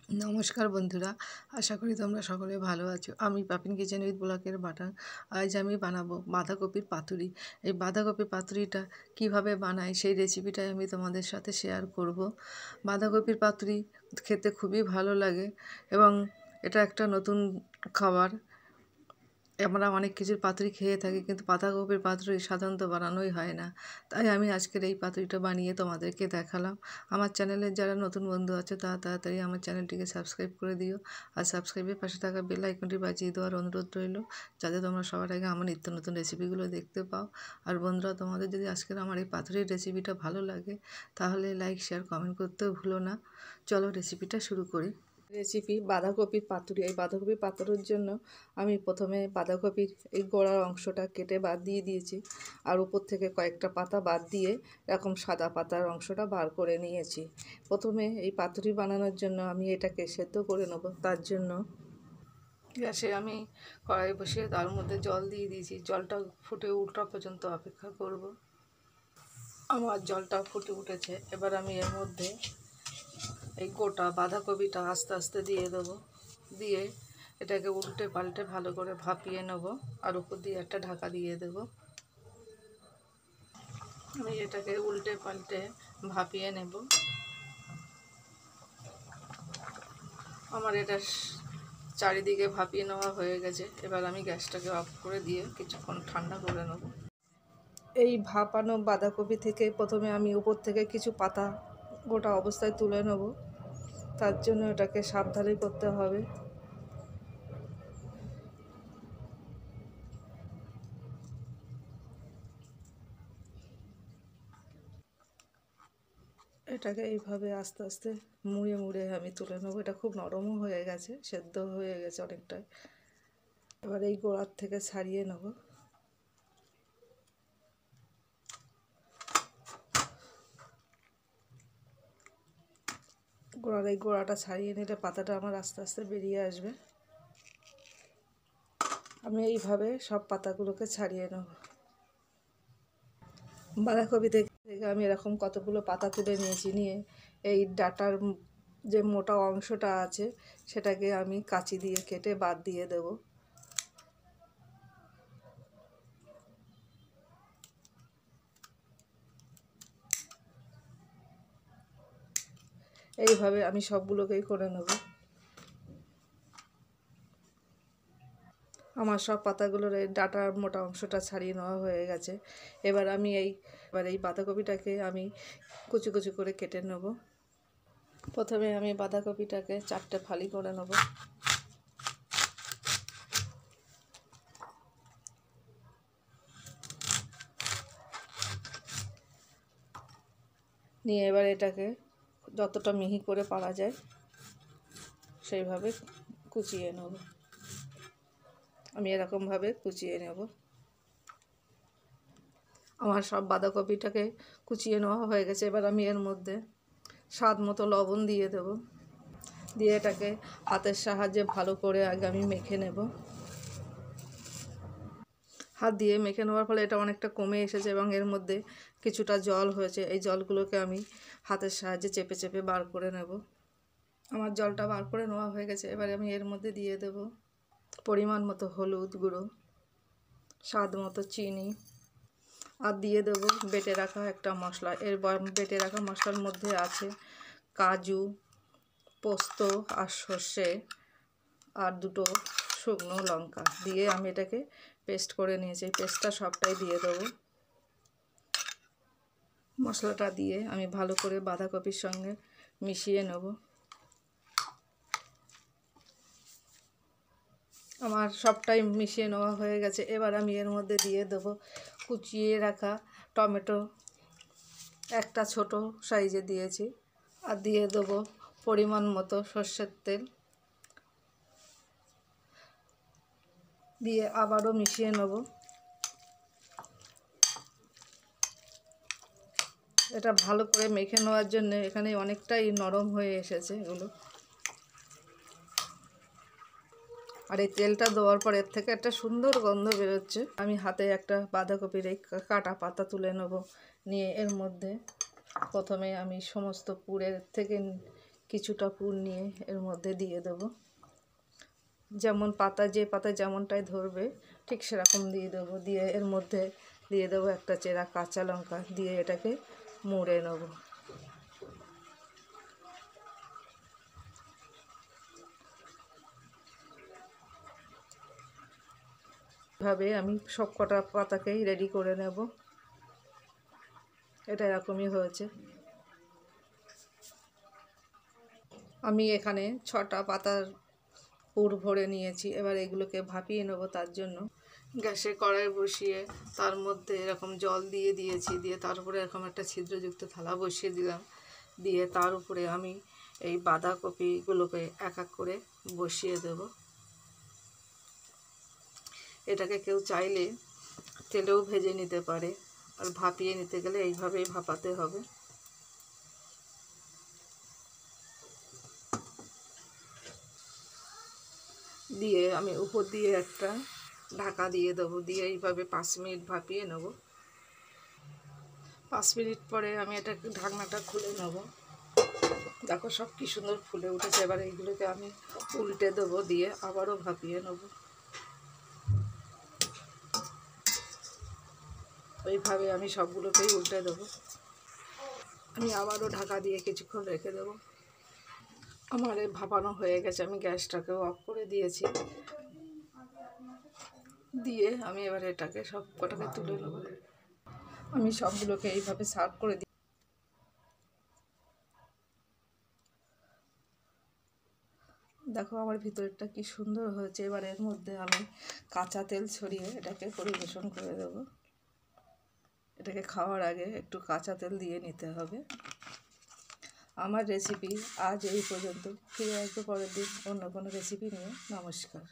নমস্কার বন্ধুরা, আশা করি তোমরা সকলে ভালো আছো। আমি পাপিন কিচেন উইথ ব্লকের বাটার। আজ আমি বানাবো বাঁধাকপির পাতুরি। এই বাঁধাকপির পাতুরিটা কিভাবে বানাই সেই রেসিপিটাই আমি তোমাদের সাথে শেয়ার করব। বাঁধাকপির পাতুরি খেতে খুবই ভালো লাগে এবং এটা একটা নতুন খাবার। আমরা অনেক কিছুর পাতুরি খেয়ে থাকি, কিন্তু বাঁধাকপির পাতুরি সাধারণত বানানোই হয় না। তাই আমি আজকের এই পাতুরিটা বানিয়ে তোমাদেরকে দেখালাম। আমার চ্যানেলের যারা নতুন বন্ধু আছে তারা তাড়াতাড়ি আমার চ্যানেলটিকে সাবস্ক্রাইব করে দিও, আর সাবস্ক্রাইবের পাশে থাকা বেল আইকনটি বাজিয়ে দেওয়ার অনুরোধ রইল, যাতে তোমরা সবার আগে আমার নিত্য নতুন রেসিপিগুলো দেখতে পাও। আর বন্ধুরা, তোমাদের যদি আজকের আমার এই পাতুরির রেসিপিটা ভালো লাগে তাহলে লাইক, শেয়ার, কমেন্ট করতেও ভুলো না। চলো রেসিপিটা শুরু করি। রেসিপি বাঁধাকপির পাতুরি। এই বাঁধাকপির পাতুরির জন্য আমি প্রথমে বাঁধাকপির এই গোড়ার অংশটা কেটে বাদ দিয়ে দিয়েছি, আর উপর থেকে কয়েকটা পাতা বাদ দিয়ে এরকম সাদা পাতার অংশটা বার করে নিয়েছি। প্রথমে এই পাতুরি বানানোর জন্য আমি এটাকে সেদ্ধ করে নেব। তার জন্য গ্যাসে আমি কড়াই বসিয়ে তার মধ্যে জল দিয়ে দিয়েছি। জলটা ফুটে ওঠা পর্যন্ত অপেক্ষা করব। আমার জলটা ফুটে উঠেছে। এবার আমি এর মধ্যে এই গোটা বাঁধাকপিটা আস্তে আস্তে দিয়ে দেবো। দিয়ে এটাকে উল্টে পাল্টে ভালো করে ভাপিয়ে নেব, আর উপর দিয়ে একটা ঢাকা দিয়ে দেব। আমি এটাকে উল্টে পাল্টে ভাপিয়ে নেব। আমার এটা চারিদিকে ভাপিয়ে নেওয়া হয়ে গেছে। এবার আমি গ্যাসটাকে অফ করে দিয়ে কিছুক্ষণ ঠান্ডা করে নেব। এই ভাপানো বাঁধাকপি থেকে প্রথমে আমি উপর থেকে কিছু পাতা গোটা অবস্থায় তুলে নেব। তার জন্য এটাকে সাবধানে করতে হবে। এটাকে এইভাবে আস্তে আস্তে মুড়ে মুড়ে আমি তুলে নেবো। এটা খুব নরমও হয়ে গেছে, সেদ্ধ হয়ে গেছে অনেকটাই। এবার এই গোড়ার থেকে ছাড়িয়ে নেব। এই গোড়াটা ছাড়িয়ে নিলে পাতাটা আমার আস্তে আস্তে বেরিয়ে আসবে। আমি এইভাবে সব পাতাগুলোকে ছাড়িয়ে নেব। বাঁধাকপি থেকে আমি এরকম কতগুলো পাতা তুলে নিয়েছি। নিয়ে এই ডাঁটার যে মোটা অংশটা আছে সেটাকে আমি কাঁচি দিয়ে কেটে বাদ দিয়ে দেব। এইভাবে আমি সবগুলোকেই করে নেব। আমার সব পাতাগুলোর এই ডাঁটার মোটা অংশটা ছাড়িয়ে নেওয়া হয়ে গেছে। এবার এই বাঁধাকপিটাকে আমি কুচি কুচি করে কেটে নেব। প্রথমে আমি বাঁধাকপিটাকে 4টে ফালি করে নেব। নিয়ে এবার এটাকে যতটা মিহি করে পারা যায় সেইভাবে কুচিয়ে নেব। আমি এরকমভাবে কুচিয়ে নেব। আমার সব বাঁধাকপিটাকে কুচিয়ে নেওয়া হয়ে গেছে। এবার আমি এর মধ্যে স্বাদ মতো লবণ দিয়ে দেব। দিয়ে এটাকে হাতের সাহায্যে ভালো করে আগে আমি মেখে নেব। হাত দিয়ে মেখে নেওয়ার ফলে এটা অনেকটা কমে এসেছে এবং এর মধ্যে কিছুটা জল হয়েছে। এই জলগুলোকে আমি হাতের সাহায্যে চেপে চেপে বার করে নেব। আমার জলটা বার করে নেওয়া হয়ে গেছে। এবারে আমি এর মধ্যে দিয়ে দেব পরিমাণ মতো হলুদ গুঁড়ো, স্বাদ মতো চিনি, আর দিয়ে দেব বেটে রাখা একটা মশলা। বেটে রাখা মশলার মধ্যে আছে কাজু, পোস্ত আর সর্ষে, আর 2টো শুকনো লঙ্কা দিয়ে আমি এটাকে পেস্ট করে নিয়েছি। এই পেস্টটা সবটাই দিয়ে দেবো। মশলাটা দিয়ে আমি ভালো করে বাঁধাকপির সঙ্গে মিশিয়ে নেব। আমার সবটাই মিশিয়ে নেওয়া হয়ে গেছে। এবার আমি এর মধ্যে দিয়ে দেবো কুচিয়ে রাখা টমেটো, একটা ছোট সাইজে দিয়েছি, আর দিয়ে দেবো পরিমাণ মতো সর্ষের তেল। দিয়ে আবারও মিশিয়ে নেব। এটা ভালো করে মেখে নেওয়ার জন্য এখানে অনেকটাই নরম হয়ে এসেছে এগুলো। আর এই তেলটা দেওয়ার পর এর থেকে একটা সুন্দর গন্ধ বেরোচ্ছে। আমি হাতে একটা বাঁধাকপির এই কাটা পাতা তুলে নেব। নিয়ে এর মধ্যে প্রথমে আমি সমস্ত পুরের থেকে কিছুটা পুর নিয়ে এর মধ্যে দিয়ে দেবো। যেমন পাতা, যে পাতা যেমনটাই ধরবে ঠিক সেরকম দিয়ে দেবো। দিয়ে এর মধ্যে দিয়ে দেবো একটা চেরা কাঁচা লঙ্কা, দিয়ে এটাকে মুড়ে নেব। এভাবে আমি সব কটা পাতাকেই রেডি করে নেব। এটা এরকমই হয়েছে। আমি এখানে 6টা পাতার পুর ভরে নিয়েছি। এবার এগুলোকে ভাপিয়ে নেব। তার জন্য গ্যাসে কড়াই বসিয়ে তার মধ্যে এরকম জল দিয়ে দিয়েছি। দিয়ে তার উপরে এরকম একটা ছিদ্রযুক্ত থালা বসিয়ে দিলাম। দিয়ে তার উপরে আমি এই বাঁধাকপিগুলোকে এক এক করে বসিয়ে দেব। এটাকে কেউ চাইলে তেলেও ভেজে নিতে পারে, আর ভাপিয়ে নিতে গেলে এইভাবেই ভাপাতে হবে। দিয়ে আমি উপর দিয়ে একটা ঢাকা দিয়ে দেবো। দিয়ে এইভাবে 5 মিনিট ভাপিয়ে নেব। 5 মিনিট পরে আমি এটাকে ঢাকনাটা খুলে নেব। দেখো সব কি সুন্দর ফুলে উঠেছে। এবার এইগুলোকে আমি উল্টে দেবো, দিয়ে আবারও ভাপিয়ে নেব। এইভাবে আমি সবগুলোকেই উল্টে দেবো। আমি আবারও ঢাকা দিয়ে কিছুক্ষণ রেখে দেবো। আমার এই ভাপানো হয়ে গেছে। আমি গ্যাসটাকেও অফ করে দিয়েছি। দিয়ে আমি এবার এটাকে সব কটাকে তুলে নেব। আমি সবগুলোকে এইভাবে সার্ভ করে দিই। দেখো আমার ভিতরটা কি সুন্দর হয়েছে। এবার এর মধ্যে আমি কাঁচা তেল ছড়িয়ে এটাকে পরিবেশন করে দেব। এটাকে খাওয়ার আগে একটু কাঁচা তেল দিয়ে নিতে হবে। আমার রেসিপি আজ এই পর্যন্ত। ফিরে আসবো পরের দিন অন্য কোনো রেসিপি নিয়ে। নমস্কার।